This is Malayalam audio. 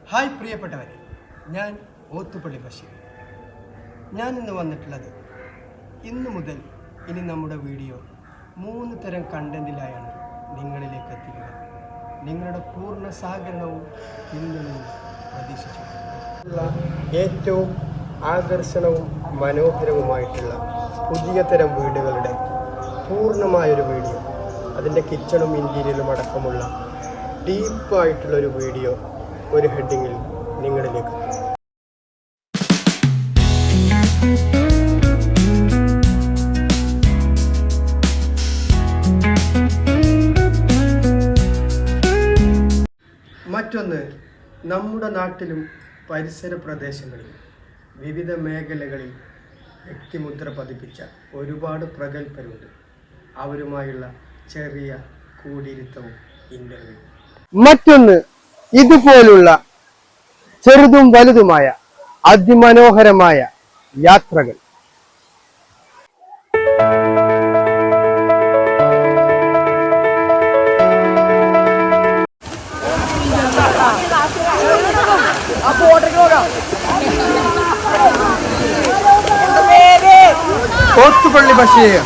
ഹായ് പ്രിയപ്പെട്ടവരെ, ഞാൻ ഓത്തുപള്ളി ബഷീർ. ഞാൻ ഇന്ന് വന്നിട്ടുള്ളത് ഇന്നു മുതൽ ഇനി നമ്മുടെ വീഡിയോ 3 തരം കണ്ടന്റിലായാണ് നിങ്ങളിലേക്ക് എത്തിക്കുക. നിങ്ങളുടെ പൂർണ്ണ സഹകരണവും പിന്തുണയും പ്രതീക്ഷിച്ചു. ഏറ്റവും ആകർഷണവും മനോഹരവുമായിട്ടുള്ള പുതിയ തരം വീടുകളുടെ പൂർണ്ണമായൊരു വീഡിയോ, അതിൻ്റെ കിച്ചണും ഇൻറ്റീരിയലും അടക്കമുള്ള ഡീപ്പായിട്ടുള്ളൊരു വീഡിയോ ഒരു ഹെഡിങ്ങിൽ നിങ്ങളിലേക്ക്. മറ്റൊന്ന്, നമ്മുടെ നാട്ടിലും പരിസര പ്രദേശങ്ങളിലും വിവിധ മേഖലകളിൽ വ്യക്തിമുദ്ര പതിപ്പിച്ച ഒരുപാട് പ്രഗത്ഭരുണ്ട്. അവരുമായുള്ള ചെറിയ കൂടിയിരുത്തവും ഇൻ്റർവ്യൂ. മറ്റൊന്ന്, ഇതുപോലുള്ള ചെറുതും വലുതുമായ അതിമനോഹരമായ യാത്രകൾ. ഓത്തുപള്ളി ബഷീർ.